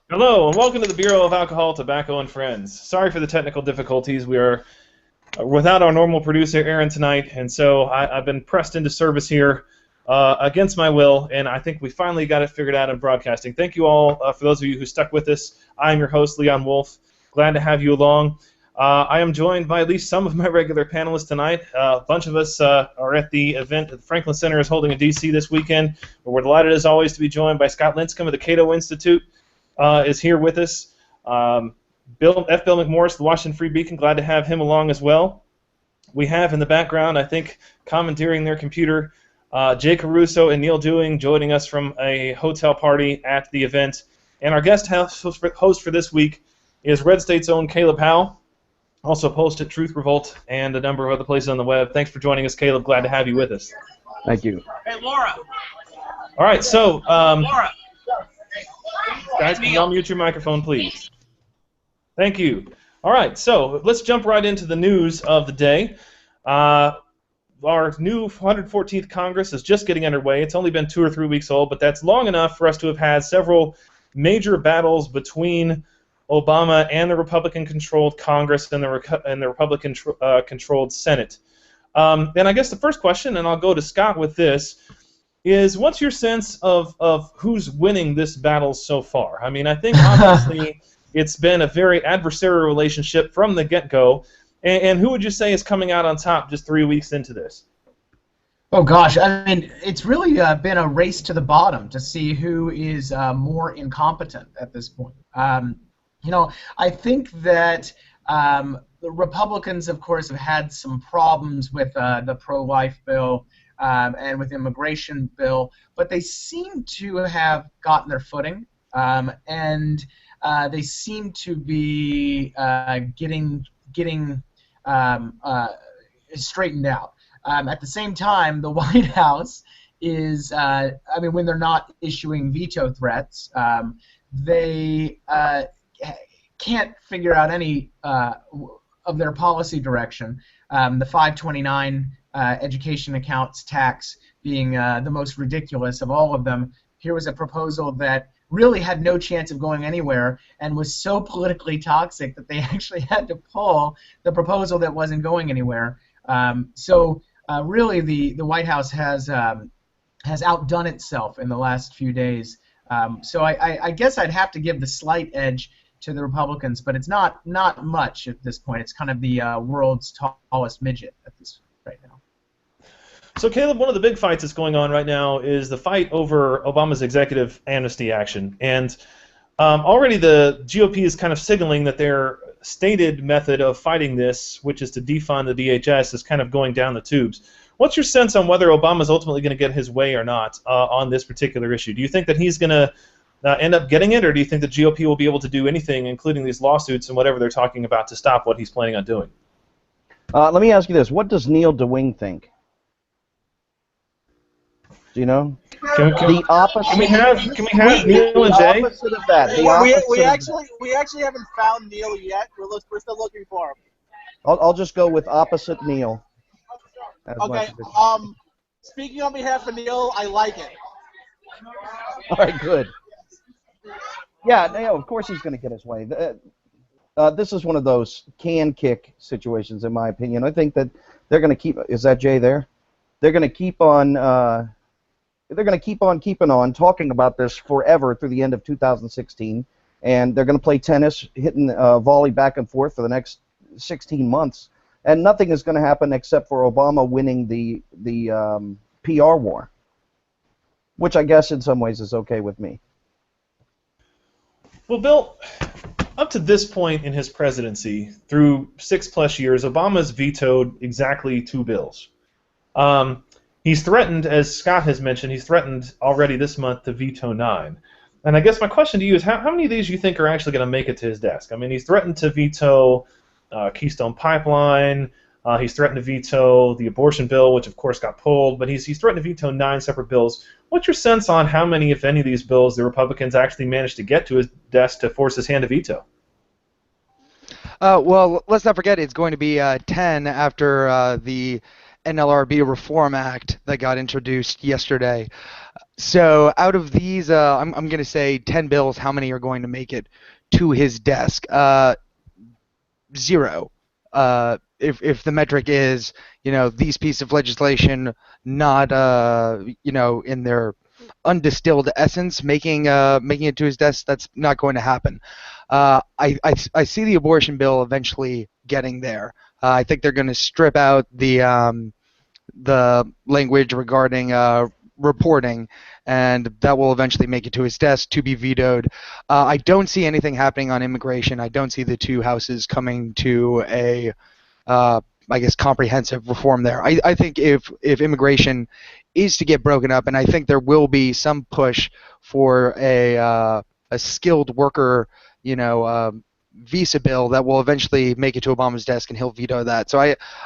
Hello, and welcome to the Bureau of Alcohol, Tobacco, and Friends. Sorry for the technical difficulties. We are without our normal producer, Aaron, tonight, and so I've been pressed into service here against my will, and I think we finally got it figured out in broadcasting. Thank you all for those of you who stuck with us. I'm your host, Leon Wolf. Glad to have you along. I am joined by at least some of my regular panelists tonight. A bunch of us are at the event that the Franklin Center is holding in D.C. this weekend. We're delighted, as always, to be joined by Scott Lincicome of the Cato Institute. Is here with us. Bill McMorris, the Washington Free Beacon, glad to have him along as well. We have in the background, I think, commandeering their computer, Jay Caruso and Neal joining us from a hotel party at the event. And our guest host for this week is Red State's own Caleb Howe, also post at Truth Revolt and a number of other places on the web. Thanks for joining us, Caleb. Glad to have you with us. Thank you. Hey, Laura. All right, so... Laura. Guys, can you unmute your microphone, please? Thank you. All right, so let's jump right into the news of the day. Our new 114th Congress is just getting underway. It's only been 2 or 3 weeks old, but that's long enough for us to have had several major battles between Obama and the Republican-controlled Congress and the Republican-controlled Senate. And I guess the first question, and I'll go to Scott with this, is what's your sense of who's winning this battle so far? I mean, I think obviously it's been a very adversarial relationship from the get-go, and who would you say is coming out on top just 3 weeks into this? Oh gosh, I mean, it's really been a race to the bottom to see who is more incompetent at this point. You know, I think that the Republicans, of course, have had some problems with the pro-life bill and with the immigration bill, but they seem to have gotten their footing, and they seem to be getting straightened out. At the same time, the White House is, I mean, when they're not issuing veto threats, they can't figure out any of their policy direction. The 529 education accounts tax being the most ridiculous of all of them. Here was a proposal that really had no chance of going anywhere and was so politically toxic that they actually had to pull the proposal that wasn't going anywhere. So really the White House has outdone itself in the last few days. So I guess I'd have to give the slight edge to the Republicans, but it's not much at this point. It's kind of the world's tallest midget at this right now. So, Caleb, one of the big fights that's going on right now is the fight over Obama's executive amnesty action. And already the GOP is kind of signaling that their stated method of fighting this, which is to defund the DHS, is kind of going down the tubes. What's your sense on whether Obama's ultimately going to get his way or not on this particular issue? Do you think that he's going to end up getting it, or do you think the GOP will be able to do anything, including these lawsuits and whatever they're talking about, to stop what he's planning on doing? Let me ask you this. What does Neal think? Do you know? The opposite. Can we have Neal and Jay? The opposite of that. We actually haven't found Neal yet. We're still looking for him. I'll just go with opposite Neal. Okay. Speaking on behalf of Neal, I like it. All right. Good. Yeah. No, of course he's going to get his way. This is one of those can kick situations, in my opinion. I think that they're going to keep. Is that Jay there? They're going to keep on. They're going to keep on keeping on talking about this forever through the end of 2016, and they're going to play tennis, hitting volley back and forth for the next 16 months, and nothing is going to happen except for Obama winning the PR war, which I guess in some ways is okay with me. Well, Bill, up to this point in his presidency, through 6+ years, Obama's vetoed exactly 2 bills. He's threatened, as Scott has mentioned, he's threatened already this month to veto 9. And I guess my question to you is, how many of these do you think are actually going to make it to his desk? I mean, he's threatened to veto Keystone Pipeline. He's threatened to veto the abortion bill, which of course got pulled. But he's threatened to veto 9 separate bills. What's your sense on how many, if any, of these bills the Republicans actually managed to get to his desk to force his hand to veto? Well, let's not forget it's going to be 10 after the NLRB Reform Act that got introduced yesterday. So out of these, I'm going to say 10 bills. How many are going to make it to his desk? Zero. If the metric is, these pieces of legislation not, in their undistilled essence, making it to his desk, that's not going to happen. I see the abortion bill eventually getting there. I think they're going to strip out the language regarding reporting, and that will eventually make it to his desk to be vetoed. I don't see anything happening on immigration. I don't see the two houses coming to a, I guess, comprehensive reform there. I think if immigration is to get broken up, and I think there will be some push for a skilled worker, visa bill that will eventually make it to Obama's desk, and he'll veto that. So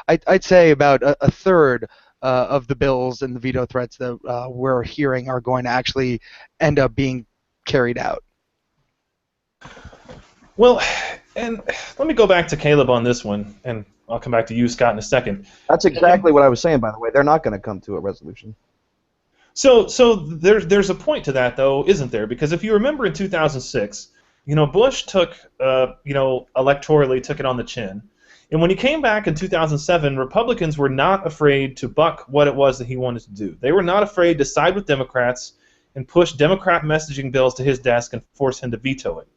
I'd say about a third of the bills and the veto threats that we're hearing are going to actually end up being carried out. Well, and let me go back to Caleb on this one, and I'll come back to you, Scott, in a second. That's exactly what I was saying, by the way. They're not going to come to a resolution. So there's a point to that, though, isn't there? Because if you remember in 2006, Bush took, electorally took it on the chin. And when he came back in 2007, Republicans were not afraid to buck what it was that he wanted to do. They were not afraid to side with Democrats and push Democrat messaging bills to his desk and force him to veto it.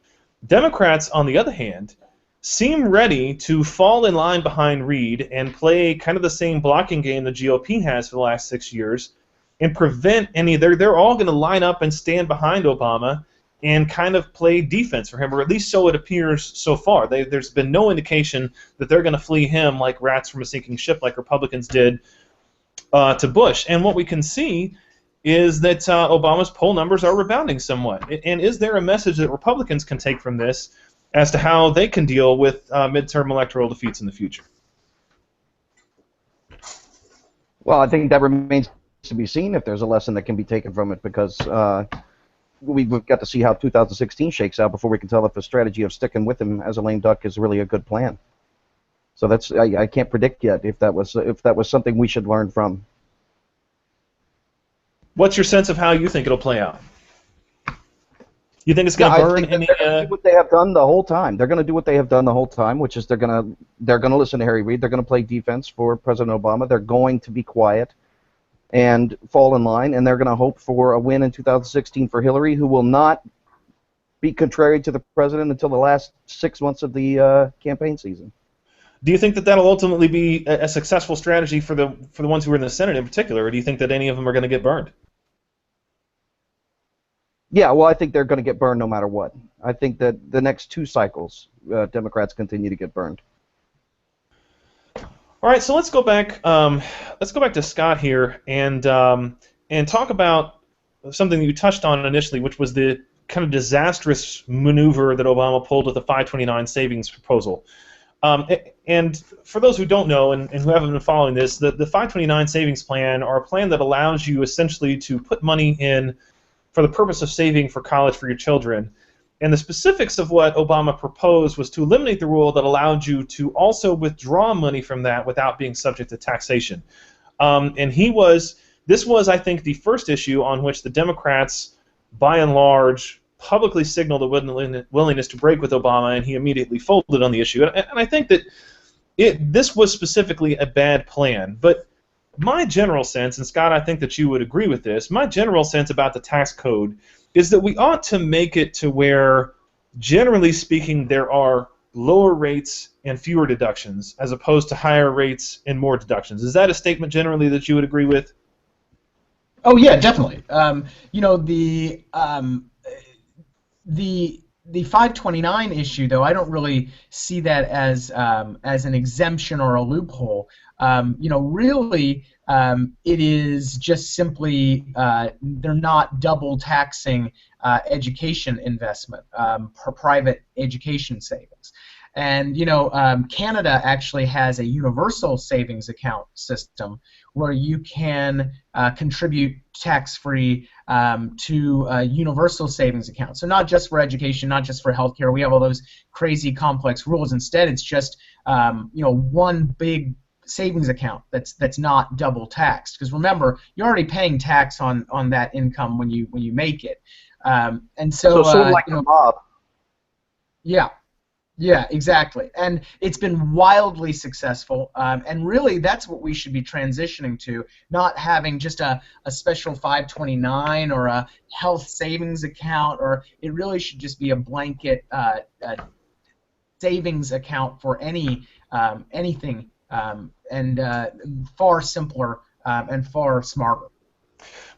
Democrats, on the other hand, seem ready to fall in line behind Reid and play kind of the same blocking game the GOP has for the last 6 years and prevent any. They're all going to line up and stand behind Obama and kind of play defense for him, or at least so it appears so far. There's been no indication that they're going to flee him like rats from a sinking ship, like Republicans did to Bush. And what we can see is that Obama's poll numbers are rebounding somewhat. And is there a message that Republicans can take from this as to how they can deal with midterm electoral defeats in the future? Well, I think that remains to be seen if there's a lesson that can be taken from it, because we've got to see how 2016 shakes out before we can tell if the strategy of sticking with him as a lame duck is really a good plan. So that's I can't predict yet if that was something we should learn from. What's your sense of how you think it'll play out? You think it's going to burn any? They're going to do what they have done the whole time. They're going to do what they have done the whole time, which is they're going to listen to Harry Reid. They're going to play defense for President Obama. They're going to be quiet and fall in line, and they're going to hope for a win in 2016 for Hillary, who will not be contrary to the president until the last 6 months of the campaign season. Do you think that that'll ultimately be a successful strategy for the ones who are in the Senate in particular, or do you think that any of them are going to get burned? Yeah, well, I think they're going to get burned no matter what. I think that the next 2 cycles, Democrats continue to get burned. All right, so let's go back. Let's go back to Scott here and talk about something that you touched on initially, which was the kind of disastrous maneuver that Obama pulled with the 529 savings proposal. And for those who don't know and who haven't been following this, the 529 savings plan are a plan that allows you essentially to put money in for the purpose of saving for college for your children. And the specifics of what Obama proposed was to eliminate the rule that allowed you to also withdraw money from that without being subject to taxation. And this was, I think, the first issue on which the Democrats, by and large, publicly signaled a willingness to break with Obama, and he immediately folded on the issue. And I think that this was specifically a bad plan. But my general sense, and Scott, I think that you would agree with this, my general sense about the tax code is that we ought to make it to where, generally speaking, there are lower rates and fewer deductions as opposed to higher rates and more deductions. Is that a statement generally that you would agree with? Oh yeah, definitely. The 529 issue, though, I don't really see that as an exemption or a loophole. Really, it is just simply they're not double taxing education investment, private education savings. And Canada actually has a universal savings account system where you can contribute tax-free to a universal savings account. So not just for education, not just for healthcare. We have all those crazy complex rules. Instead, it's just one big savings account that's not double taxed. Because remember, you're already paying tax on that income when you make it. And so sort of like a mob. Yeah. Yeah, exactly. And it's been wildly successful, and really that's what we should be transitioning to, not having just a special 529 or a health savings account, or it really should just be a blanket savings account for anything, and far simpler and far smarter.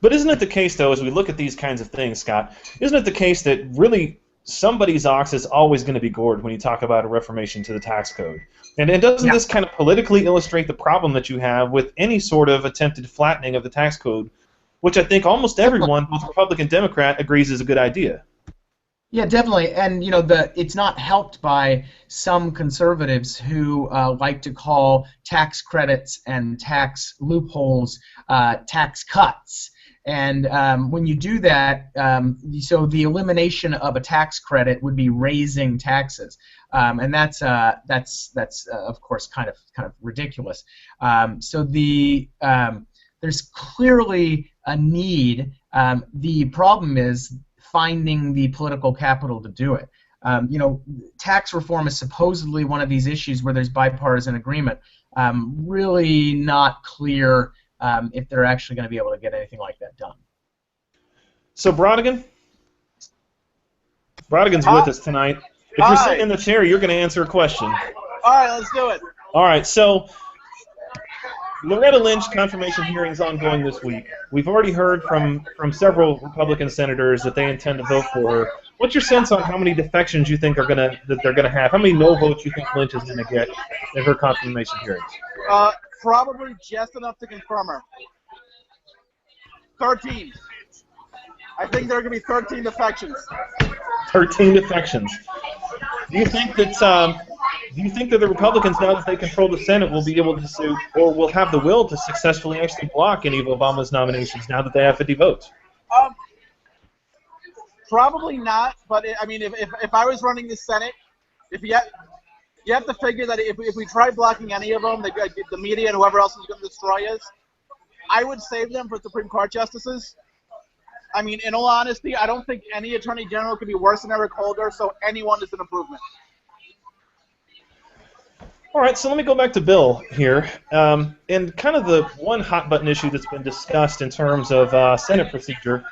But isn't it the case, though, as we look at these kinds of things, Scott, isn't it the case that really somebody's ox is always going to be gored when you talk about a reformation to the tax code? And doesn't this kind of politically illustrate the problem that you have with any sort of attempted flattening of the tax code, which I think almost everyone, both Republican and Democrat, agrees is a good idea? Yeah, definitely. And it's not helped by some conservatives who like to call tax credits and tax loopholes tax cuts. And when you do that, so the elimination of a tax credit would be raising taxes, and that's of course kind of ridiculous. So there's clearly a need. The problem is finding the political capital to do it. Tax reform is supposedly one of these issues where there's bipartisan agreement. Really not clear if they're actually going to be able to get anything like that done. So Brodigan's with us tonight. If you're sitting in the chair, you're going to answer a question. All right, let's do it. All right, so Loretta Lynch confirmation hearing is ongoing this week. We've already heard from several Republican senators that they intend to vote for her. What's your sense on how many defections you think that they're gonna have? How many no votes you think Lynch is gonna get in her confirmation hearings? Probably just enough to confirm her. 13. I think there are going to be 13 defections. 13 defections. Do you think that the Republicans, now that they control the Senate, will be able to or will have the will to successfully actually block any of Obama's nominations now that they have 50 votes? Probably not. But I mean, if I was running the Senate, you have to figure that if we try blocking any of them, the media and whoever else is going to destroy us, I would save them for Supreme Court justices. I mean, in all honesty, I don't think any attorney general could be worse than Eric Holder, so anyone is an improvement. All right, so let me go back to Bill here, and kind of the one hot-button issue that's been discussed in terms of Senate procedure.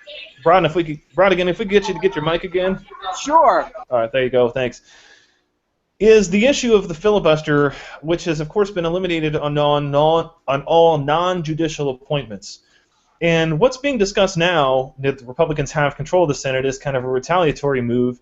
Brodigan, if we could get you to get your mic again. Sure. All right, there you go. Thanks. Is the issue of the filibuster, which has, of course, been eliminated on all non-judicial appointments. And what's being discussed now, that the Republicans have control of the Senate, is kind of a retaliatory move,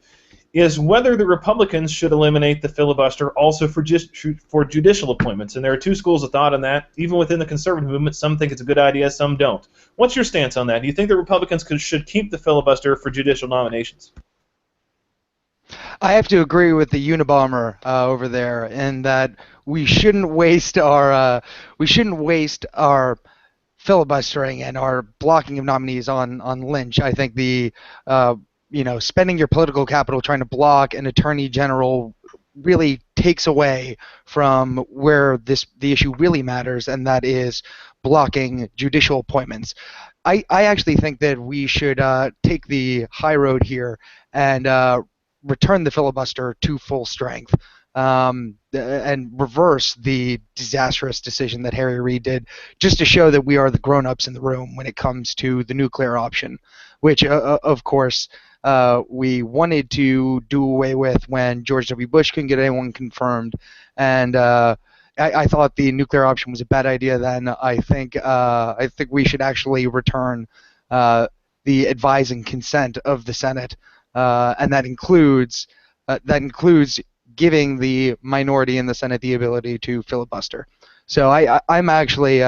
is whether the Republicans should eliminate the filibuster also for judicial appointments. And there are two schools of thought on that. Even within the conservative movement, some think it's a good idea, some don't. What's your stance on that? Do you think the Republicans should keep the filibuster for judicial nominations? I have to agree with the Unabomber over there in that we shouldn't waste our filibustering and our blocking of nominees on Lynch. I think the spending your political capital trying to block an attorney general really takes away from where the issue really matters, and that is blocking judicial appointments. I actually think that we should take the high road here and return the filibuster to full strength and reverse the disastrous decision that Harry Reid did, just to show that we are the grown-ups in the room when it comes to the nuclear option, which, of course, we wanted to do away with when George W. Bush couldn't get anyone confirmed, and I thought the nuclear option was a bad idea then. I think we should actually return the advising consent of the Senate, and that includes giving the minority in the Senate the ability to filibuster. So I'm actually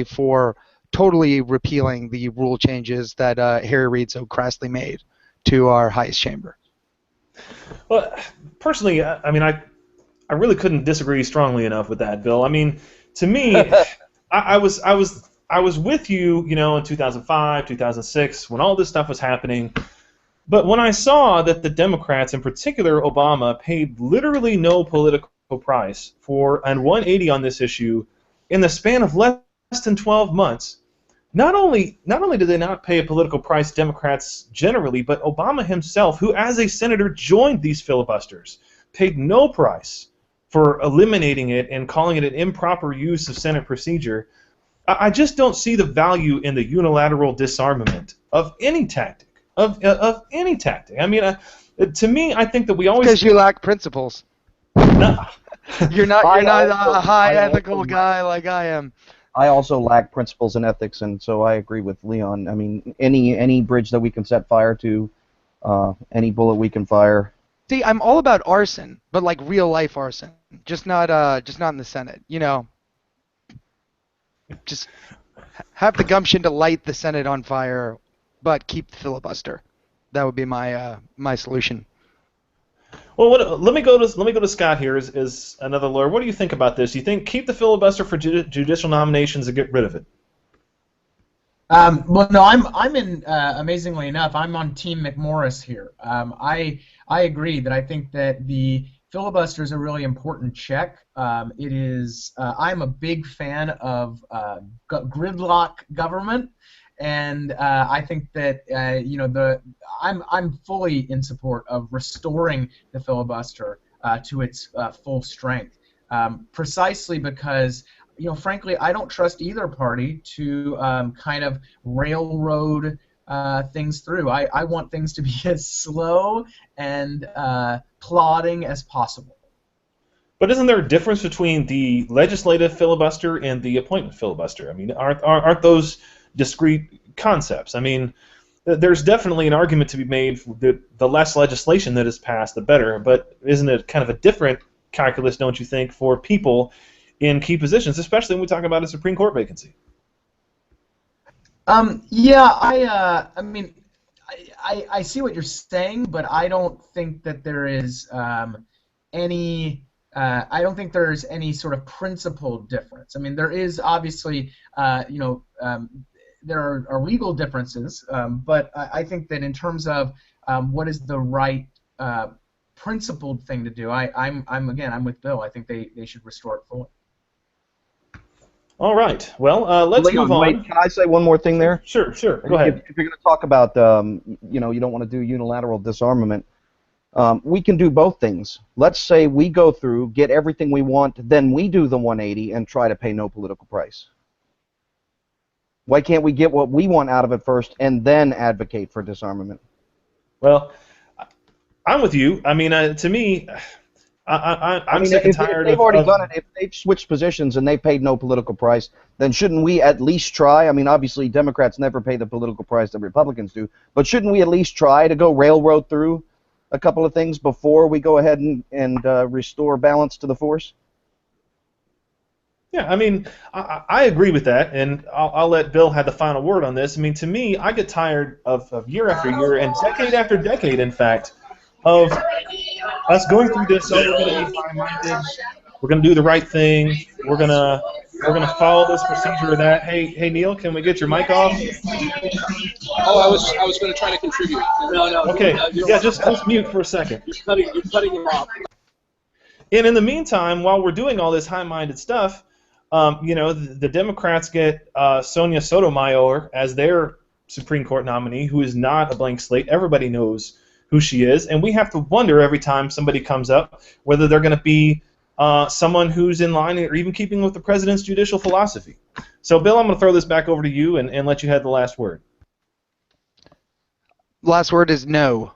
for totally repealing the rule changes that Harry Reid so crassly made to our highest chamber. Well, personally, I mean, I really couldn't disagree strongly enough with that, Bill. I mean, to me, I was with you, in 2005, 2006, when all this stuff was happening. But when I saw that the Democrats, in particular Obama, paid literally no political price for and 180 on this issue in the span of less than 12 months. Not only did they not pay a political price, Democrats generally, but Obama himself, who as a senator joined these filibusters, paid no price for eliminating it and calling it an improper use of Senate procedure. I just don't see the value in the unilateral disarmament of any tactic. Of any tactic. I mean, to me, I think that we always Because you lack principles. No. You're not a high I ethical also- guy like I am. I also lack principles and ethics, and so I agree with Leon. I mean, any bridge that we can set fire to, any bullet we can fire. See, I'm all about arson, but like real life arson, just not in the Senate. You know, just have the gumption to light the Senate on fire, but keep the filibuster. That would be my my solution. Well, let me go to Scott here as another lawyer. What do you think about this? Do you think keep the filibuster for judicial nominations and get rid of it? Well, no, I'm in. Amazingly enough, I'm on Team McMorris here. I agree that I think that the filibuster is a really important check. It is. I'm a big fan of gridlock government. And I think that I'm fully in support of restoring the filibuster to its full strength, precisely because frankly I don't trust either party to kind of railroad things through. I want things to be as slow and plodding as possible. But isn't there a difference between the legislative filibuster and the appointment filibuster? I mean, aren't those discrete concepts? I mean, there's definitely an argument to be made that the less legislation that is passed, the better, but isn't it kind of a different calculus, don't you think, for people in key positions, especially when we talk about a Supreme Court vacancy? Yeah, I mean, I see what you're saying, but I don't think that there is any... I don't think there's any sort of principled difference. I mean, there is obviously, there are legal differences, but I think that in terms of what is the right principled thing to do, I'm with Bill. I think they should restore it fully. All right. Well, let's Leon, move on. wait, can I say one more thing there? Sure. Go ahead. If you're going to talk about, you don't want to do unilateral disarmament, we can do both things. Let's say we go through, get everything we want, then we do the 180 and try to pay no political price. Why can't we get what we want out of it first and then advocate for disarmament? Well, I'm with you. I mean, to me, I'm sick and tired if they've of... already done it, if they've switched positions and they paid no political price, then shouldn't we at least try? I mean, obviously, Democrats never pay the political price that Republicans do, but shouldn't we at least try to go railroad through a couple of things before we go ahead and restore balance to the force? Yeah, I mean, I agree with that, and I'll let Bill have the final word on this. I mean, to me, I get tired of year after year, and decade after decade, in fact, of us going through this. Oh, we're going to be high-minded. We're going to do the right thing. We're going to follow this procedure or that. Hey, Neal, can we get your mic off? Oh, I was going to try to contribute. No. Okay. Yeah, just mute for a second. You're cutting him off. And in the meantime, while we're doing all this high-minded stuff, the Democrats get Sonia Sotomayor as their Supreme Court nominee, who is not a blank slate. Everybody knows who she is, and we have to wonder every time somebody comes up whether they're going to be someone who's in line or even keeping with the president's judicial philosophy. So, Bill, I'm going to throw this back over to you and let you have the last word. Last word is no.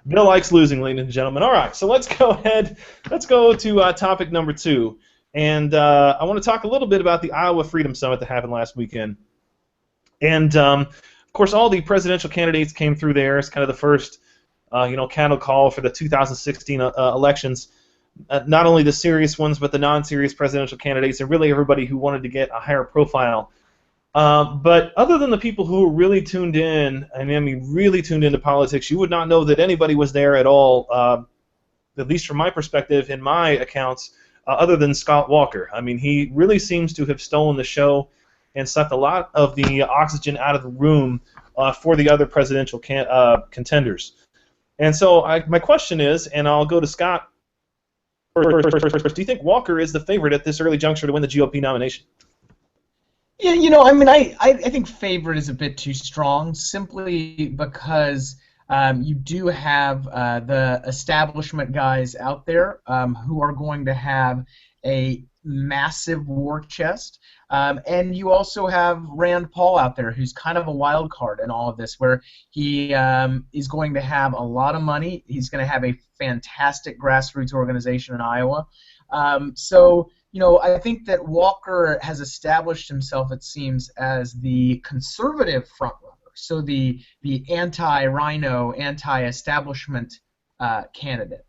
Bill likes losing, ladies and gentlemen. All right, so let's go ahead. Let's go to topic number 2. And I want to talk a little bit about the Iowa Freedom Summit that happened last weekend. And, of course, all the presidential candidates came through there. It's kind of the first, cattle call for the 2016 elections. Not only the serious ones, but the non-serious presidential candidates, and really everybody who wanted to get a higher profile. But other than the people who were really tuned in, really tuned into politics, you would not know that anybody was there at all, at least from my perspective, in my accounts, other than Scott Walker. I mean, he really seems to have stolen the show and sucked a lot of the oxygen out of the room for the other presidential contenders. And so my question is, and I'll go to Scott first, do you think Walker is the favorite at this early juncture to win the GOP nomination? Yeah, you know, I mean, I think favorite is a bit too strong, simply because you do have the establishment guys out there who are going to have a massive war chest, and you also have Rand Paul out there, who's kind of a wild card in all of this, where he is going to have a lot of money. He's going to have a fantastic grassroots organization in Iowa. So, you know, I think that Walker has established himself, it seems, as the conservative frontrunner. So the anti-rhino, anti-establishment candidate.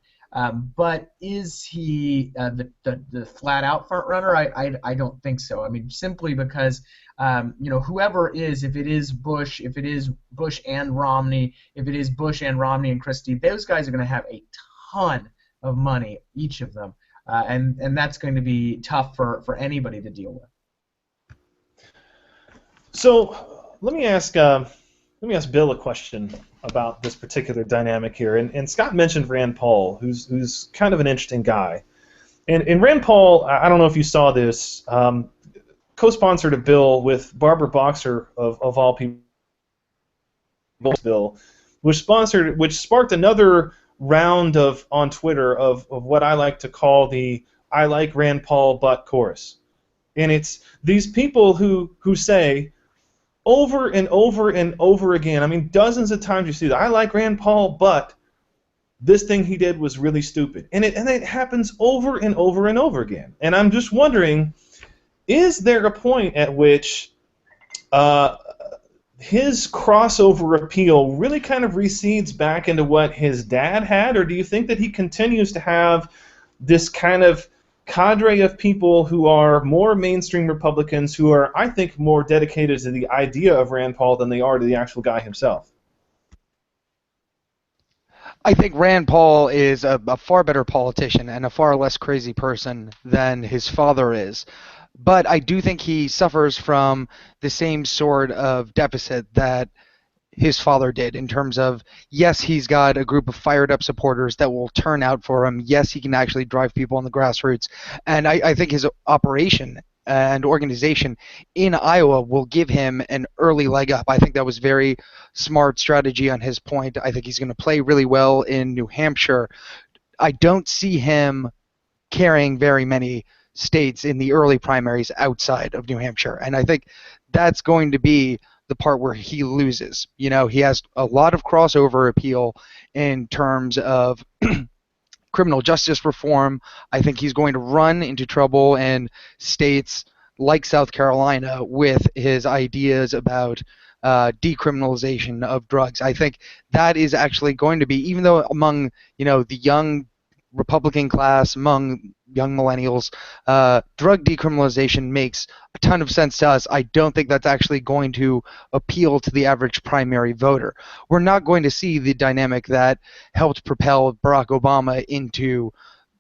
But is he the flat-out frontrunner? I don't think so. I mean, simply because you know, whoever is, if it is Bush, if it is Bush and Romney, if it is Bush and Romney and Christie, those guys are going to have a ton of money, each of them, and that's going to be tough for anybody to deal with. So let me ask Bill a question about this particular dynamic here. And Scott mentioned Rand Paul, who's kind of an interesting guy. And Rand Paul, I don't know if you saw this, co-sponsored a bill with Barbara Boxer of all people, bill, which sparked another round on Twitter of what I like to call the "I like Rand Paul but" chorus. And it's these people who say over and over and over again, I mean, dozens of times you see that, "I like Rand Paul, but this thing he did was really stupid." And it happens over and over and over again. And I'm just wondering, is there a point at which his crossover appeal really kind of recedes back into what his dad had, or do you think that he continues to have this kind of cadre of people who are more mainstream Republicans, who are, I think, more dedicated to the idea of Rand Paul than they are to the actual guy himself? I think Rand Paul is a far better politician and a far less crazy person than his father is. But I do think he suffers from the same sort of deficit that his father did, in terms of, yes, he's got a group of fired up supporters that will turn out for him. Yes, he can actually drive people on the grassroots. And I think his operation and organization in Iowa will give him an early leg up. I think that was very smart strategy on his point. I think he's going to play really well in New Hampshire. I don't see him carrying very many states in the early primaries outside of New Hampshire. And I think that's going to be the part where he loses. You know, he has a lot of crossover appeal in terms of criminal justice reform. I think he's going to run into trouble in states like South Carolina with his ideas about decriminalization of drugs. I think that is actually going to be, even though among, you know, the young Republican class, among young millennials, drug decriminalization makes a ton of sense to us. I don't think that's actually going to appeal to the average primary voter. We're not going to see the dynamic that helped propel Barack Obama into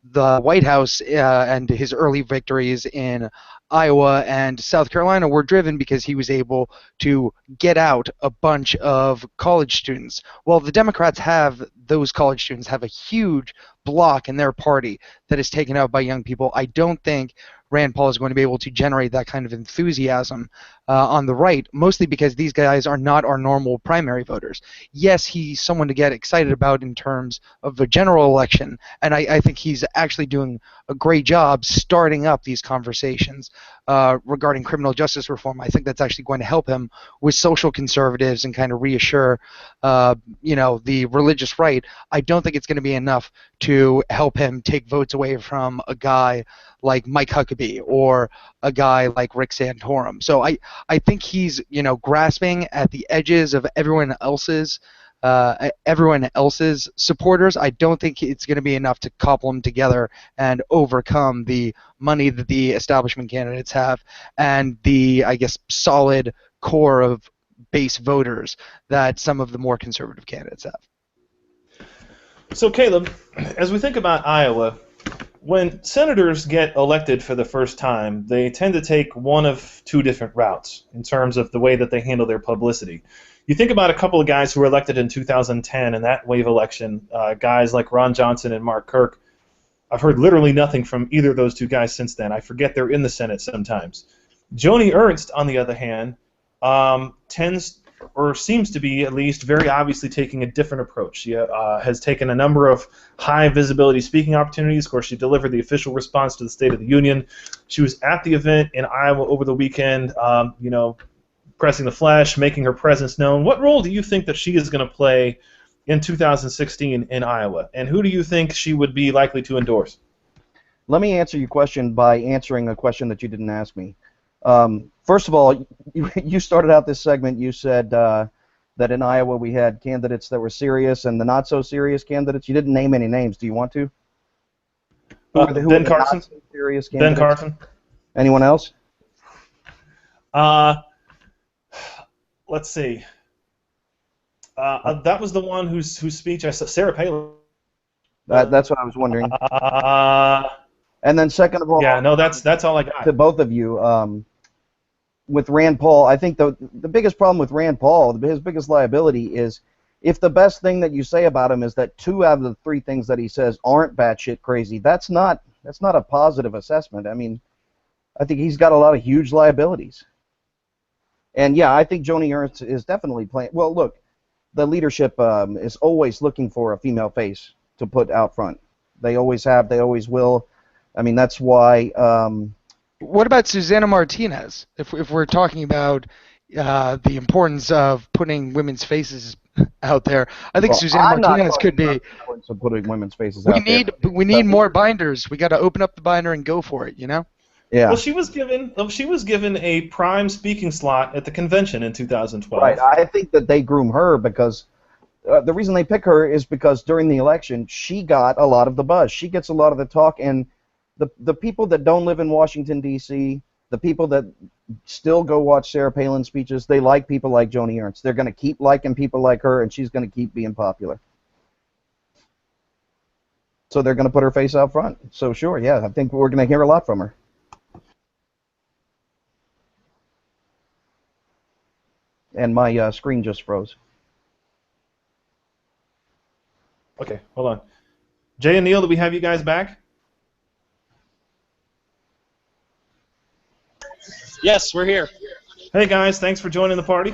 the White House and his early victories in Iowa and South Carolina were driven because he was able to get out a bunch of college students. Well, the Democrats have those college students have a huge block in their party that is taken out by young people. I don't think Rand Paul is going to be able to generate that kind of enthusiasm on the right, mostly because these guys are not our normal primary voters. Yes, he's someone to get excited about in terms of the general election, and I think he's actually doing a great job starting up these conversations regarding criminal justice reform. I think that's actually going to help him with social conservatives and kind of reassure, you know, the religious right. I don't think it's going to be enough to help him take votes away from a guy like Mike Huckabee or a guy like Rick Santorum. So I think he's, you know, grasping at the edges of everyone else's supporters. I don't think it's going to be enough to couple them together and overcome the money that the establishment candidates have and the, I guess, solid core of base voters that some of the more conservative candidates have. So, Caleb, as we think about Iowa, when senators get elected for the first time, they tend to take one of two different routes in terms of the way that they handle their publicity. you think about a couple of guys who were elected in 2010 in that wave election, guys like Ron Johnson and Mark Kirk. I've heard literally nothing from either of those two guys since then. I forget they're in the Senate sometimes. Joni Ernst, on the other hand, tends, or seems to be at least, very obviously taking a different approach. She has taken a number of high visibility speaking opportunities. Of course, she delivered the official response to the State of the Union. She was at the event in Iowa over the weekend, pressing the flesh, making her presence known. What role do you think that she is going to play in 2016 in Iowa, and who do you think she would be likely to endorse? Let me answer your question by answering a question that you didn't ask me. First of all, you started out this segment, you said that in Iowa we had candidates that were serious and the not-so-serious candidates. You didn't name any names. Do you want to? Ben Carson. Serious Ben Carson. Anyone else? Let's see. That was the one whose speech I saw. Sarah Palin. That's what I was wondering. And then second of all, yeah, no, that's all I got. To both of you, with Rand Paul, I think the biggest problem with Rand Paul, his biggest liability is if the best thing that you say about him is that 2 out of the 3 things that he says aren't batshit crazy. That's not a positive assessment. I mean, I think he's got a lot of huge liabilities. And yeah, I think Joni Ernst is definitely playing. Well, look. The leadership is always looking for a female face to put out front. They always have. They always will. I mean, that's why. What about Susana Martinez? If we're talking about the importance of putting women's faces out there, I think Susana Martinez could be. Of putting women's faces out there. We need more binders. We got to open up the binder and go for it. You know. Yeah. Well, she was given a prime speaking slot at the convention in 2012. Right. I think that they groom her because the reason they pick her is because during the election she got a lot of the buzz. She gets a lot of the talk, and the people that don't live in Washington D.C., the people that still go watch Sarah Palin speeches, they like people like Joni Ernst. They're going to keep liking people like her, and she's going to keep being popular. So they're going to put her face out front. So sure, yeah, I think we're going to hear a lot from her. And my screen just froze. Okay, hold on. Jay and Neal, do we have you guys back? Yes, we're here. Hey guys, thanks for joining the party.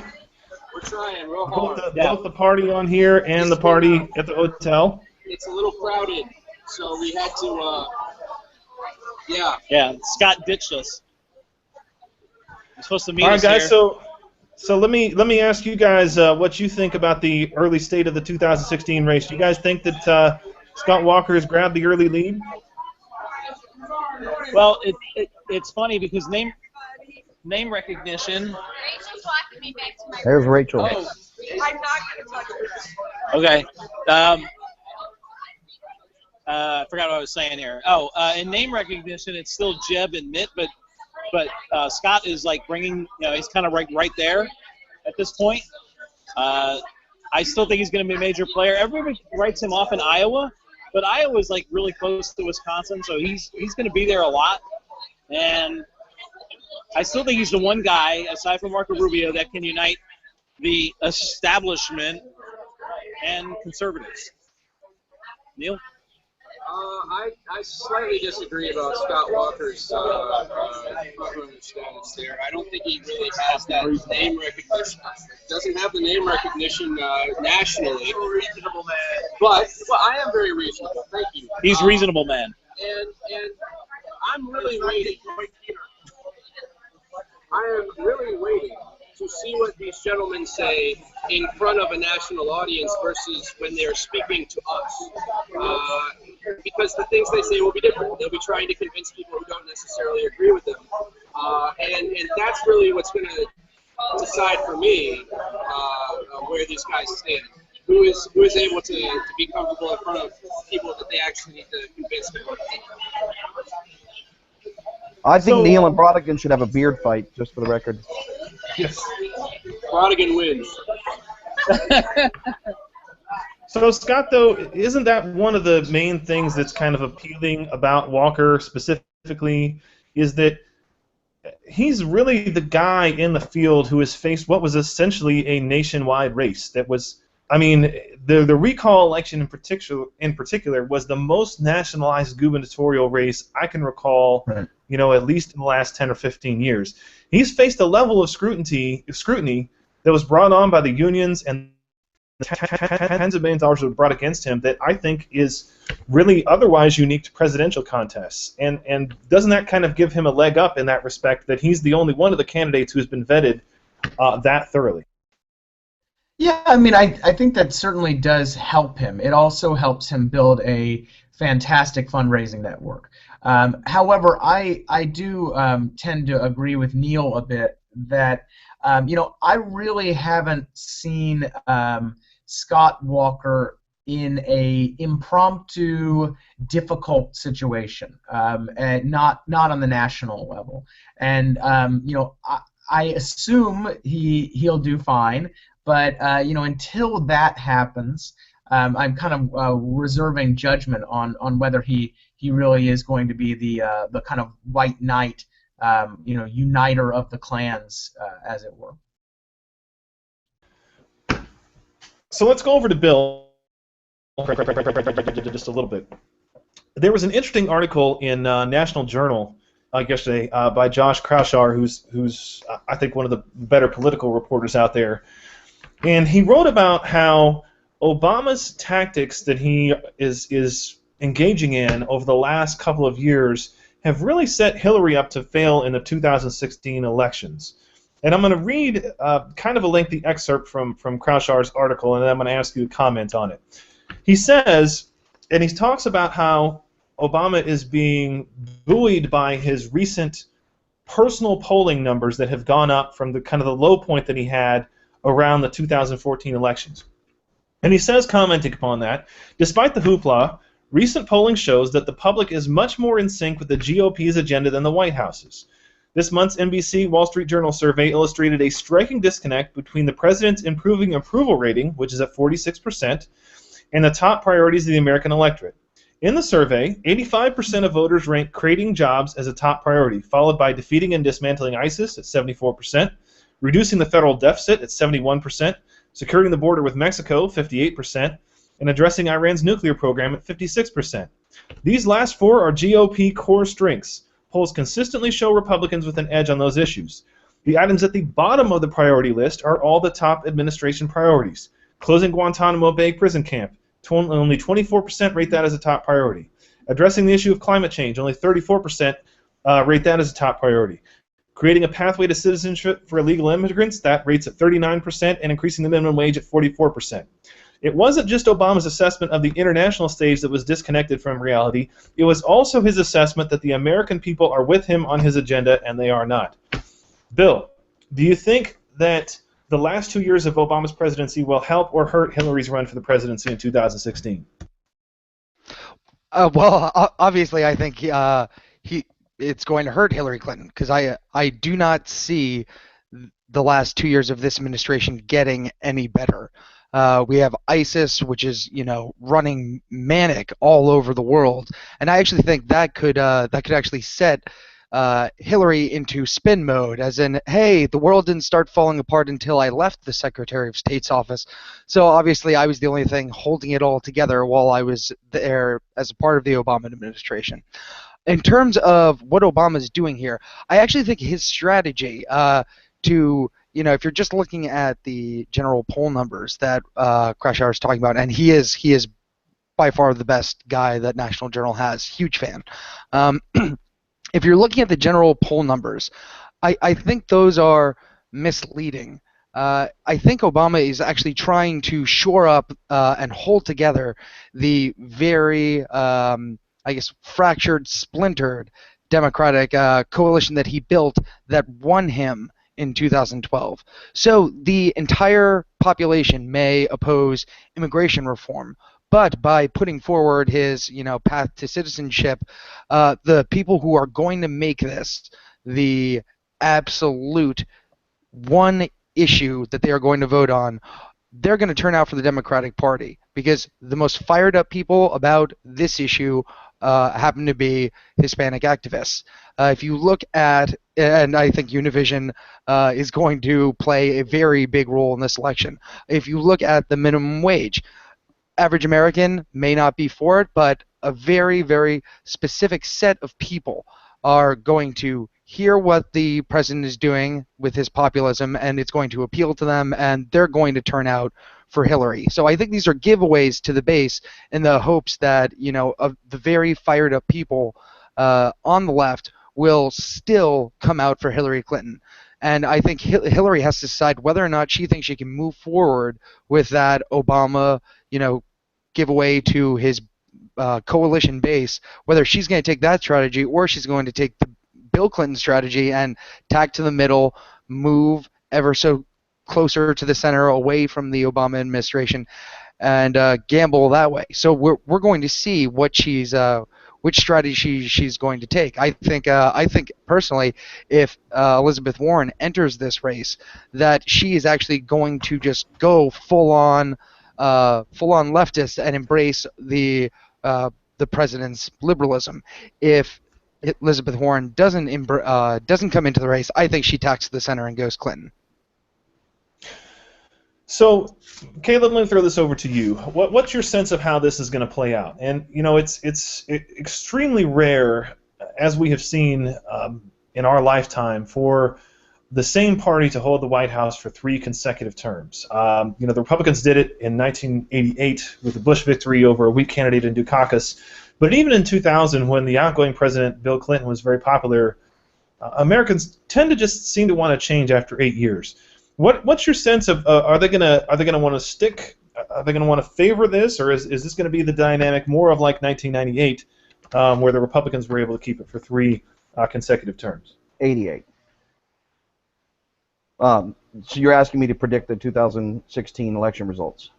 We're trying real hard. Both the party on here and the party at the hotel. It's a little crowded, so we had to, yeah. Yeah, Scott ditched us. We're supposed to meet All right, us guys. here. So let me ask you guys what you think about the early state of the 2016 race. Do you guys think that Scott Walker has grabbed the early lead? Well, it's funny because name recognition. There's Rachel. Oh. I'm not going to talk about Okay. I forgot what I was saying here. Oh, in name recognition, it's still Jeb and Mitt, but Scott is like bringing, he's kind of right there at this point. I still think he's going to be a major player. Everybody writes him off in Iowa, but Iowa's like really close to Wisconsin, so he's going to be there a lot. And I still think he's the one guy, aside from Marco Rubio, that can unite the establishment and conservatives. Neal? I slightly disagree about Scott Walker's status there. I don't think he really has that name recognition. Doesn't have the name recognition nationally. Reasonable man. But I am very reasonable. Thank you. He's reasonable man. And I'm really waiting. I am really waiting to see what these gentlemen say in front of a national audience versus when they're speaking to us. Because the things they say will be different. They'll be trying to convince people who don't necessarily agree with them. And that's really what's going to decide for me where these guys stand. Who is able to be comfortable in front of people that they actually need to convince them. I think Neal and Brodigan should have a beard fight, just for the record. Yes. Brodigan wins. So, Scott, though, isn't that one of the main things that's kind of appealing about Walker specifically, is that he's really the guy in the field who has faced what was essentially a nationwide race. That was, I mean, the recall election in particular was the most nationalized gubernatorial race I can recall. Right. You know, at least in the last 10 or 15 years. He's faced a level of scrutiny that was brought on by the unions and the tens of millions of dollars that were brought against him that I think is really otherwise unique to presidential contests. And doesn't that kind of give him a leg up in that respect, that he's the only one of the candidates who's been vetted that thoroughly? Yeah, I mean, I think that certainly does help him. It also helps him build a fantastic fundraising network. However, I do tend to agree with Neal a bit that, you know, I really haven't seen Scott Walker in a impromptu, difficult situation, and not on the national level. And you know, I assume he'll do fine. But you know, until that happens, I'm kind of reserving judgment on whether he really is going to be the kind of white knight, you know, uniter of the clans, as it were. So let's go over to Bill just a little bit. There was an interesting article in National Journal yesterday by Josh Kraushar, who's I think one of the better political reporters out there, and he wrote about how Obama's tactics that he is engaging in over the last couple of years have really set Hillary up to fail in the 2016 elections. And I'm going to read kind of a lengthy excerpt from Kraushar's article, and then I'm going to ask you to comment on it. He says, and he talks about how Obama is being buoyed by his recent personal polling numbers that have gone up from the kind of the low point that he had around the 2014 elections. And he says, commenting upon that, despite the hoopla, recent polling shows that the public is much more in sync with the GOP's agenda than the White House's. This month's NBC Wall Street Journal survey illustrated a striking disconnect between the president's improving approval rating, which is at 46%, and the top priorities of the American electorate. In the survey, 85% of voters ranked creating jobs as a top priority, followed by defeating and dismantling ISIS at 74%, reducing the federal deficit at 71%, securing the border with Mexico 58%, and addressing Iran's nuclear program at 56%. These last four are GOP core strengths. Polls consistently show Republicans with an edge on those issues. The items at the bottom of the priority list are all the top administration priorities. Closing Guantanamo Bay prison camp, only 24% rate that as a top priority. Addressing the issue of climate change, only 34% rate that as a top priority. Creating a pathway to citizenship for illegal immigrants, that rates at 39%, and increasing the minimum wage at 44%. It wasn't just Obama's assessment of the international stage that was disconnected from reality. It was also his assessment that the American people are with him on his agenda, and they are not. Bill, do you think that the last 2 years of Obama's presidency will help or hurt Hillary's run for the presidency in 2016? Well, obviously, I think it's going to hurt Hillary Clinton, because I do not see the last 2 years of this administration getting any better. We have ISIS, which is, you know, running manic all over the world, and I actually think that could actually set Hillary into spin mode, as in, hey, the world didn't start falling apart until I left the Secretary of State's office. So obviously, I was the only thing holding it all together while I was there as a part of the Obama administration. In terms of what Obama's doing here, I actually think his strategy to, you know, if you're just looking at the general poll numbers that Kraushar is talking about, and he is by far the best guy that National Journal has, huge fan. If you're looking at the general poll numbers, I think those are misleading. I think Obama is actually trying to shore up and hold together the very, I guess, fractured, splintered Democratic coalition that he built that won him in 2012. So the entire population may oppose immigration reform, but by putting forward his, you know, path to citizenship, the people who are going to make this the absolute one issue that they are going to vote on, they're going to turn out for the Democratic Party, because the most fired up people about this issue happen to be Hispanic activists. If you look at, and I think Univision is going to play a very big role in this election. If you look at the minimum wage, average American may not be for it, but a very, very specific set of people are going to hear what the president is doing with his populism, and it's going to appeal to them, and they're going to turn out for Hillary. So I think these are giveaways to the base in the hopes that, of the very fired up people on the left will still come out for Hillary Clinton. And I think Hillary has to decide whether or not she thinks she can move forward with that Obama, giveaway to his coalition base, whether she's going to take that strategy or she's going to take the Bill Clinton strategy and tack to the middle, move ever so closer to the center, away from the Obama administration, and gamble that way. So we're going to see what which strategy she's going to take. I think personally, if Elizabeth Warren enters this race, that she is actually going to just go full on leftist and embrace the president's liberalism. If Elizabeth Warren doesn't come into the race, I think she tacks to the center and goes Clinton. So, Caleb, let me throw this over to you. What's your sense of how this is going to play out? And it's extremely rare, as we have seen in our lifetime, for the same party to hold the White House for 3 consecutive terms. The Republicans did it in 1988 with the Bush victory over a weak candidate in Dukakis. But even in 2000, when the outgoing president, Bill Clinton, was very popular, Americans tend to just seem to want to change after 8 years. What's your sense of are they gonna want to stick? Are they gonna want to favor this, or is this going to be the dynamic more of like 1998, where the Republicans were able to keep it for 3 consecutive terms? 88. So you're asking me to predict the 2016 election results?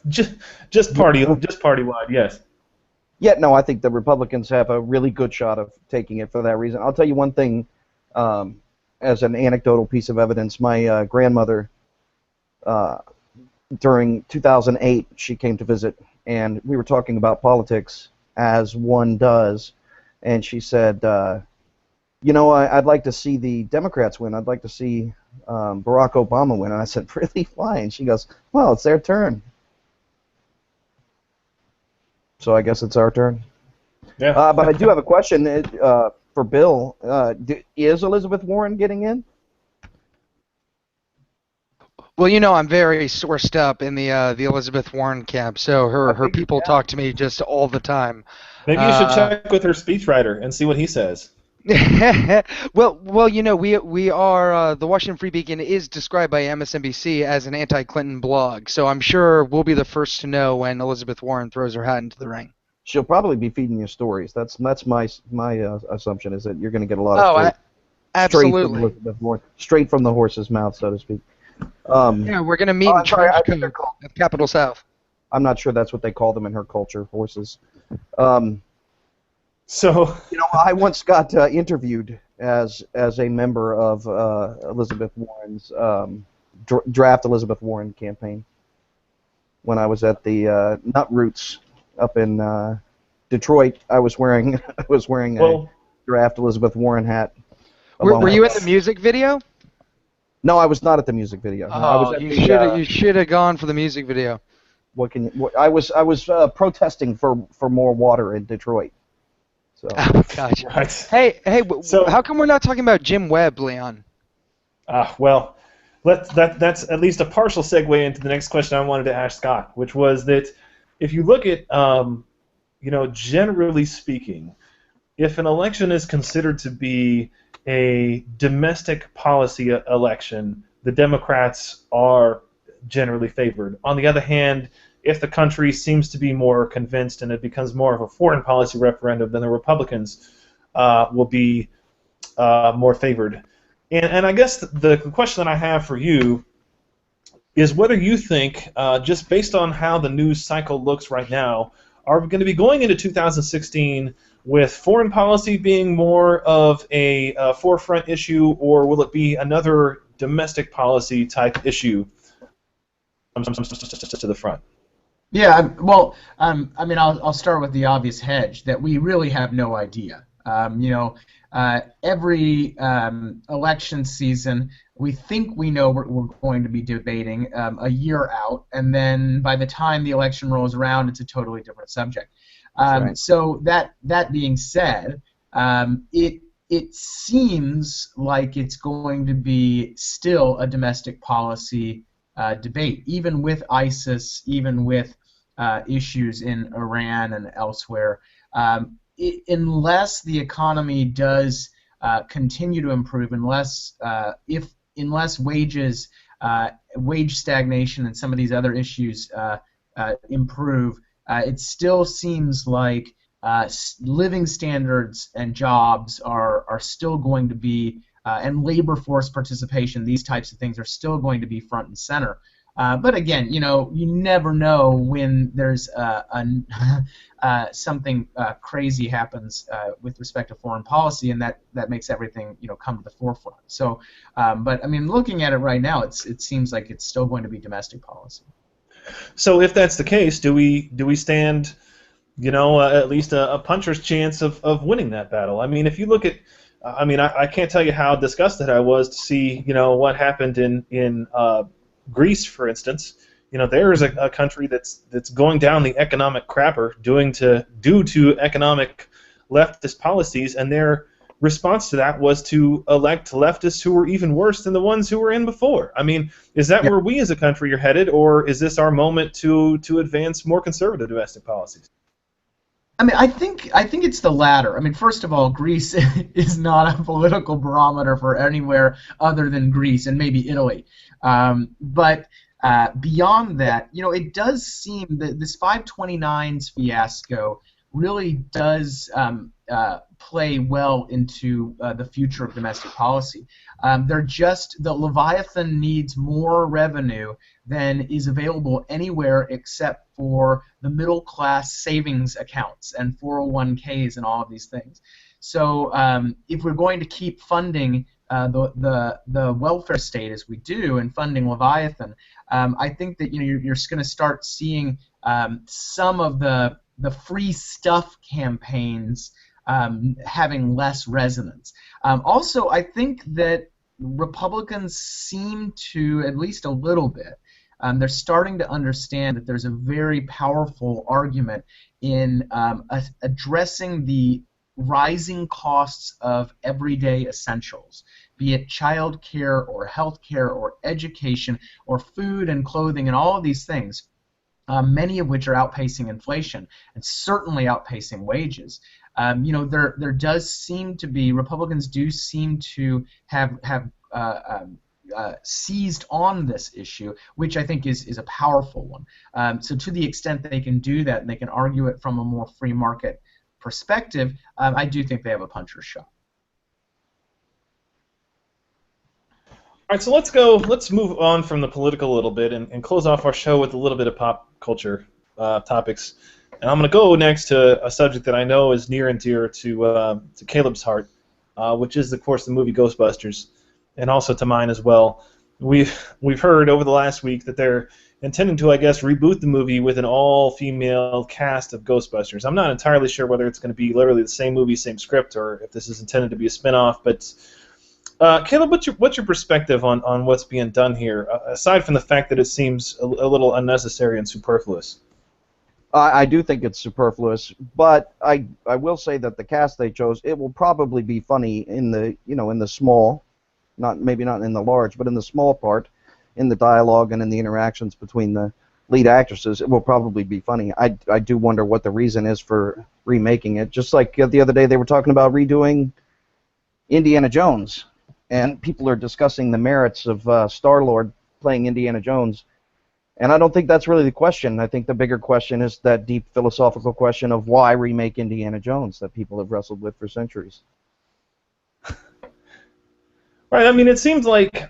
Just party-wide, yes. Yeah, no, I think the Republicans have a really good shot of taking it for that reason. I'll tell you one thing, as an anecdotal piece of evidence. My grandmother, during 2008, she came to visit, and we were talking about politics, as one does, and she said, I'd like to see the Democrats win. I'd like to see Barack Obama win. And I said, really? Why? And she goes, well, it's their turn. So I guess it's our turn. Yeah. But I do have a question for Bill. Is Elizabeth Warren getting in? Well, I'm very sourced up in the Elizabeth Warren camp, so her people talk to me just all the time. Maybe you should check with her speechwriter and see what he says. well, we are the Washington Free Beacon is described by MSNBC as an anti-Clinton blog, so I'm sure we'll be the first to know when Elizabeth Warren throws her hat into the ring. She'll probably be feeding you stories. That's my assumption, is that you're going to get a lot of stories. Absolutely. Straight from Elizabeth Warren, straight from the horse's mouth, so to speak. Yeah, we're going to meet in Capital South. I'm not sure that's what they call them in her culture, horses. So I once got interviewed as a member of Elizabeth Warren's draft Elizabeth Warren campaign when I was at the Nut Roots up in Detroit. I was wearing a draft Elizabeth Warren hat. Were you in the music video? No, I was not at the music video. Oh, you should have gone for the music video. I was protesting for more water in Detroit. So. Oh, gotcha. Right. Hey, so, how come we're not talking about Jim Webb, Leon? Well, that's at least a partial segue into the next question I wanted to ask Scott, which was that if you look at, generally speaking, if an election is considered to be a domestic policy election, the Democrats are generally favored. On the other hand, if the country seems to be more convinced and it becomes more of a foreign policy referendum, then the Republicans will be more favored. And I guess the question that I have for you is whether you think, just based on how the news cycle looks right now, are we going to be going into 2016 with foreign policy being more of a forefront issue, or will it be another domestic policy type issue to the front? Yeah, well, I mean, I'll start with the obvious hedge that we really have no idea. Every election season, we think we know what we're going to be debating a year out, and then by the time the election rolls around, it's a totally different subject. Right. So that being said, it seems like it's going to be still a domestic policy debate, even with ISIS, even with issues in Iran and elsewhere. Unless the economy does continue to improve, unless wages, wage stagnation, and some of these other issues improve, it still seems like living standards and jobs are still going to be, and labor force participation, these types of things are still going to be front and center. But again, you never know when there's something crazy happens with respect to foreign policy, and that makes everything come to the forefront. So, but I mean, looking at it right now, it seems like it's still going to be domestic policy. So if that's the case, do we stand, at least a puncher's chance of winning that battle? I mean, if you look at, I can't tell you how disgusted I was to see, what happened in Greece, for instance. There's a country that's going down the economic crapper due to economic leftist policies, and their response to that was to elect leftists who were even worse than the ones who were in before. I mean, is that where we as a country are headed, or is this our moment to advance more conservative domestic policies? I mean, I think it's the latter. I mean, first of all, Greece is not a political barometer for anywhere other than Greece and maybe Italy. But beyond that, it does seem that this 529s fiasco really does play well into the future of domestic policy. The Leviathan needs more revenue than is available anywhere except for the middle class savings accounts and 401ks and all of these things. So if we're going to keep funding the welfare state as we do and funding Leviathan, I think that you're going to start seeing some of the free stuff campaigns having less resonance. Also, I think that Republicans seem to, at least a little bit, they're starting to understand that there's a very powerful argument in addressing the rising costs of everyday essentials, be it child care or health care or education or food and clothing and all of these things, many of which are outpacing inflation and certainly outpacing wages. There does seem to be, Republicans do seem to have seized on this issue, which I think is a powerful one. So to the extent that they can do that and they can argue it from a more free market perspective, I do think they have a puncher's shot. All right, so let's move on from the political a little bit and close off our show with a little bit of pop culture topics. And I'm going to go next to a subject that I know is near and dear to Caleb's heart, which is, of course, the movie Ghostbusters, and also to mine as well. We've heard over the last week that they're intending to, I guess, reboot the movie with an all-female cast of Ghostbusters. I'm not entirely sure whether it's going to be literally the same movie, same script, or if this is intended to be a spin-off, but Caleb, what's your perspective on what's being done here, aside from the fact that it seems a little unnecessary and superfluous? I do think it's superfluous, but I will say that the cast they chose, it will probably be funny in the small, maybe not in the large, but in the small part, in the dialogue and in the interactions between the lead actresses. It will probably be funny. I do wonder what the reason is for remaking it. Just like the other day they were talking about redoing Indiana Jones, and people are discussing the merits of Star-Lord playing Indiana Jones. And I don't think that's really the question. I think the bigger question is that deep philosophical question of why remake Indiana Jones that people have wrestled with for centuries. Right. I mean, it seems like,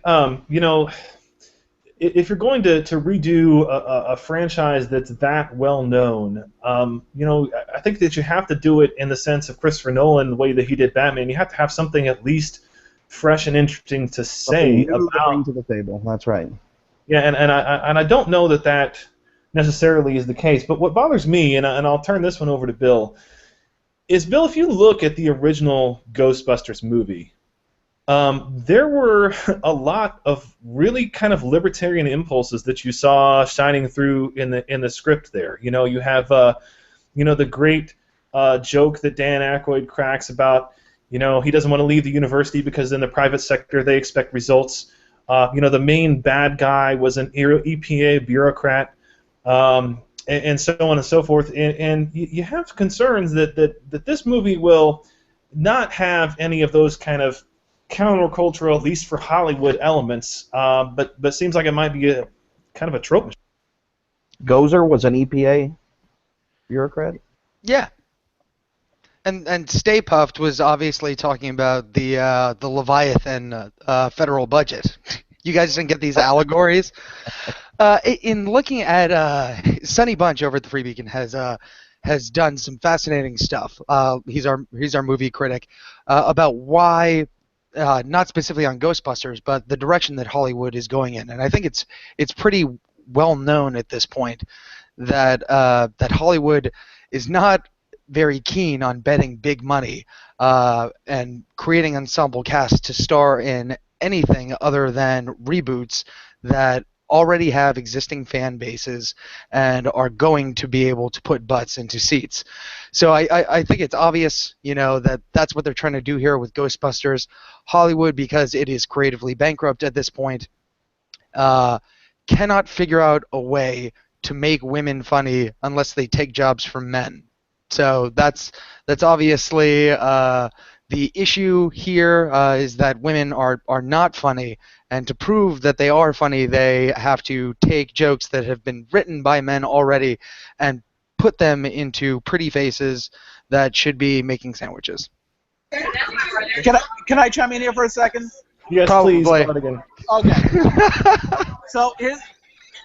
if you're going to redo a franchise that's that well known, I think that you have to do it in the sense of Christopher Nolan, the way that he did Batman. You have to have something at least fresh and interesting to say about. To the table. That's right. Yeah, and I don't know that necessarily is the case. But what bothers me, and I'll turn this one over to Bill, is Bill, if you look at the original Ghostbusters movie, there were a lot of really kind of libertarian impulses that you saw shining through in the script there. You know, you have the great joke that Dan Aykroyd cracks about, he doesn't want to leave the university because in the private sector they expect results. The main bad guy was an EPA bureaucrat, and so on and so forth. And you have concerns that this movie will not have any of those kind of countercultural, at least for Hollywood, elements, but seems like it might be a kind of a trope. Gozer was an EPA bureaucrat? Yeah. And Stay Puft was obviously talking about the Leviathan federal budget. You guys didn't get these allegories? In looking at Sonny Bunch over at the Free Beacon has done some fascinating stuff. He's our movie critic about why, not specifically on Ghostbusters, but the direction that Hollywood is going in. And I think it's pretty well known at this point that that Hollywood is not very keen on betting big money and creating ensemble casts to star in anything other than reboots that already have existing fan bases and are going to be able to put butts into seats. So I think it's obvious, that that's what they're trying to do here with Ghostbusters. Hollywood, because it is creatively bankrupt at this point, cannot figure out a way to make women funny unless they take jobs from men. So that's obviously the issue here, is that women are not funny, and to prove that they are funny, they have to take jokes that have been written by men already and put them into pretty faces that should be making sandwiches. Can I chime in here for a second? Yes, Probably. please. Go again. Okay. So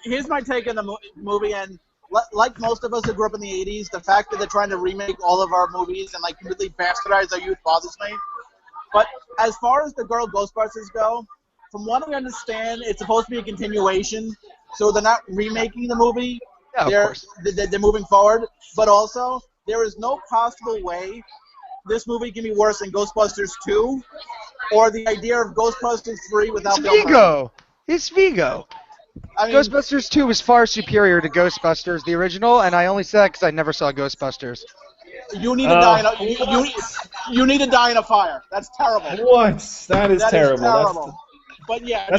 here's my take on the movie, and like most of us who grew up in the 80s, the fact that they're trying to remake all of our movies and like completely bastardize our youth bothers me. But as far as the girl Ghostbusters go, from what I understand, it's supposed to be a continuation, so they're not remaking the movie. Yeah, of course. They're moving forward. But also, there is no possible way this movie can be worse than Ghostbusters 2 or the idea of Ghostbusters 3 without Bill Murray. Vigo! It's Vigo! I mean, Ghostbusters 2 was far superior to Ghostbusters, the original, and I only say that because I never saw Ghostbusters. You need to die in a you need to die in a fire. That's terrible. What? That is That terrible. is terrible. But yeah,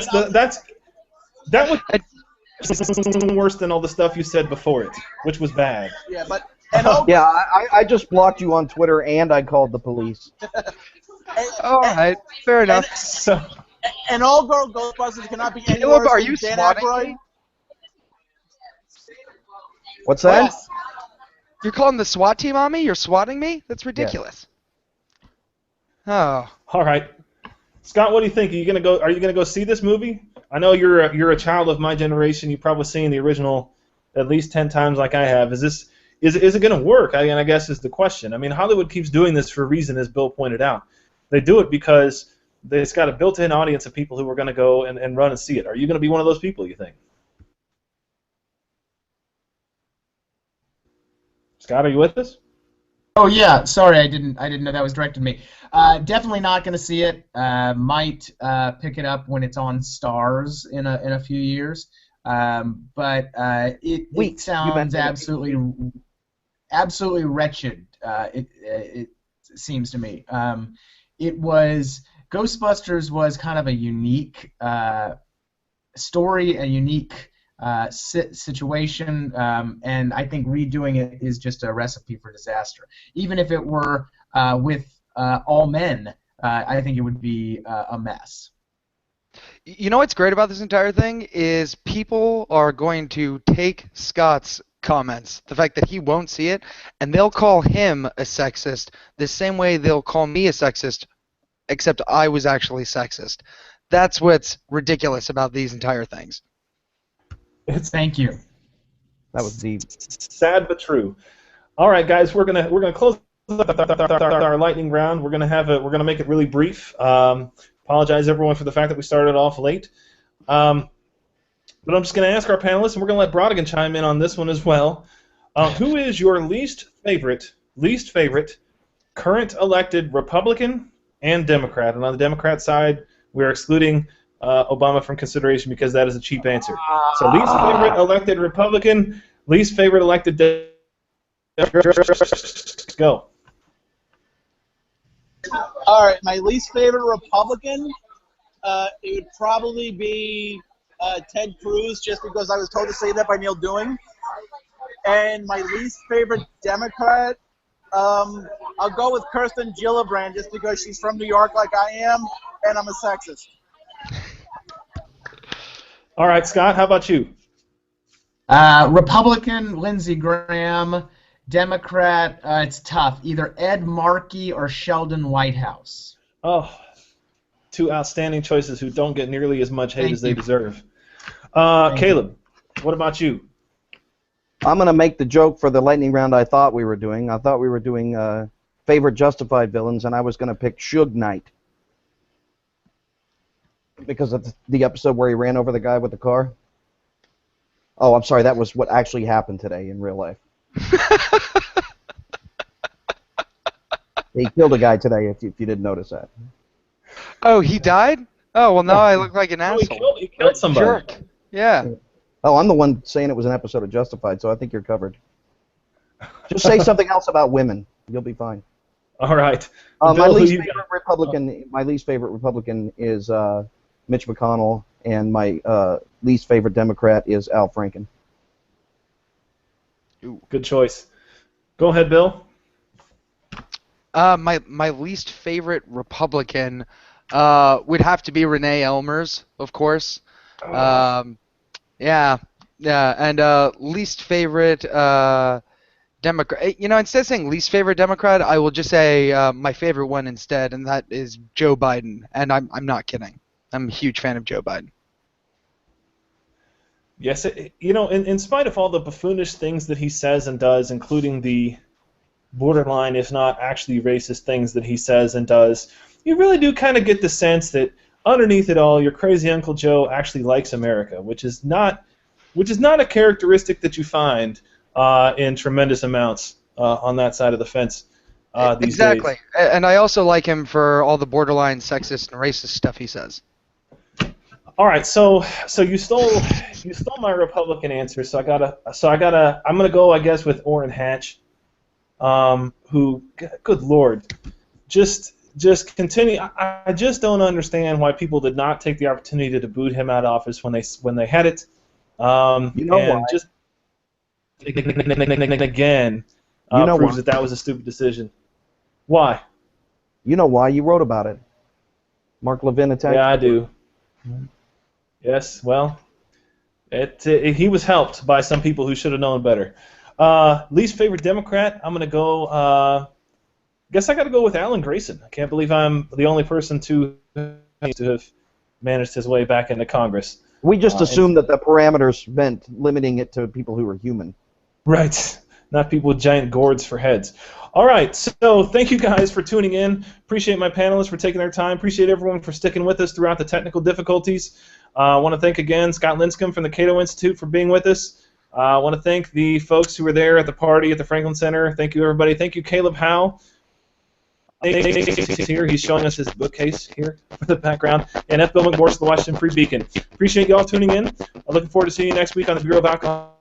That was worse than all the stuff you said before it, which was bad. yeah, but Yeah, I just blocked you on Twitter and I called the police. All right, fair enough. So, and all girl Ghostbusters cannot be any Caleb, worse are than you Dan swatting Aykroyd. me? What's that? Yes. You're calling the SWAT team on me? You're swatting me? That's ridiculous. Oh. all right, Scott, what do you think? Are you gonna go see this movie? I know you're a child of my generation. You've probably seen the original at least 10 times, like I have. Is it gonna work? I guess is the question. I mean, Hollywood keeps doing this for a reason, as Bill pointed out. They do it because it's got a built-in audience of people who are going to go and run and see it. Are you going to be one of those people, you think? Scott, are you with us? Oh yeah, sorry, I didn't know that was directed at me. Definitely not going to see it. Might pick it up when it's on Stars in a few years. But it sounds absolutely wretched. It seems to me. Ghostbusters was kind of a unique story, a unique situation, and I think redoing it is just a recipe for disaster. Even if it were with all men, I think it would be a mess. You know what's great about this entire thing is people are going to take Scott's comments, the fact that he won't see it, and they'll call him a sexist the same way they'll call me a sexist, except I was actually sexist. That's what's ridiculous about these entire things. Thank you. That was deep. Sad but true. All right, guys, we're gonna close our lightning round. We're gonna make it really brief. Apologize everyone for the fact that we started off late. But I'm just going to ask our panelists, and we're going to let Brodigan chime in on this one as well. Who is your least favorite current elected Republican and Democrat? And on the Democrat side, we're excluding Obama from consideration because that is a cheap answer. So least favorite elected Republican, least favorite elected Democrat. Go. All right, my least favorite Republican, it would probably be Ted Cruz, just because I was told to say that by Neal doing. And my least favorite Democrat, I'll go with Kirsten Gillibrand, just because she's from New York like I am, and I'm a sexist. All right, Scott, how about you? Republican, Lindsey Graham. Democrat, it's tough. Either Ed Markey or Sheldon Whitehouse. Oh, two outstanding choices who don't get nearly as much hate as they deserve. Caleb, what about you? I'm going to make the joke for the lightning round I thought we were doing. I thought we were doing favorite justified villains, and I was going to pick Suge Knight. Because of the episode where he ran over the guy with the car. Oh, I'm sorry, that was what actually happened today in real life. He killed a guy today, if you didn't notice that. Oh, he died? Oh, well, now I look like an asshole. He killed somebody. Jerk. Yeah. Oh, I'm the one saying it was an episode of Justified, so I think you're covered. Just say something else about women. You'll be fine. All right. My least favorite Republican is Mitch McConnell, and my least favorite Democrat is Al Franken. Ooh, good choice. Go ahead, Bill. My least favorite Republican would have to be Renee Elmers, of course. Yeah, and least favorite Democrat. You know, instead of saying least favorite Democrat, I will just say my favorite one instead, and that is Joe Biden. And I'm not kidding. I'm a huge fan of Joe Biden. Yes, in spite of all the buffoonish things that he says and does, including the borderline, if not actually racist things that he says and does, you really do kind of get the sense that underneath it all, your crazy Uncle Joe actually likes America, which is not a characteristic that you find in tremendous amounts on that side of the fence these days. Exactly, and I also like him for all the borderline sexist and racist stuff he says. All right, so you stole my Republican answer. I'm gonna go, I guess, with Orrin Hatch, who, good Lord, just continue. I just don't understand why people did not take the opportunity to boot him out of office when they had it. Why? Just again proves that was a stupid decision. Why? You know why? You wrote about it. Mark Levin attacked. Yeah, I do. Yes, well, he was helped by some people who should have known better. Least favorite Democrat, I'm going to go, guess I got to go with Alan Grayson. I can't believe I'm the only person to have managed his way back into Congress. We just assumed that the parameters meant limiting it to people who were human. Right, not people with giant gourds for heads. All right, so thank you guys for tuning in. Appreciate my panelists for taking their time. Appreciate everyone for sticking with us throughout the technical difficulties. I want to thank again Scott Lincicome from the Cato Institute for being with us. I want to thank the folks who were there at the party at the Franklin Center. Thank you, everybody. Thank you, Caleb Howe. Here, he's showing us his bookcase here for the background. And F. Bill McMorris of the Washington Free Beacon. Appreciate you all tuning in. I'm looking forward to seeing you next week on the Bureau of Alcohol.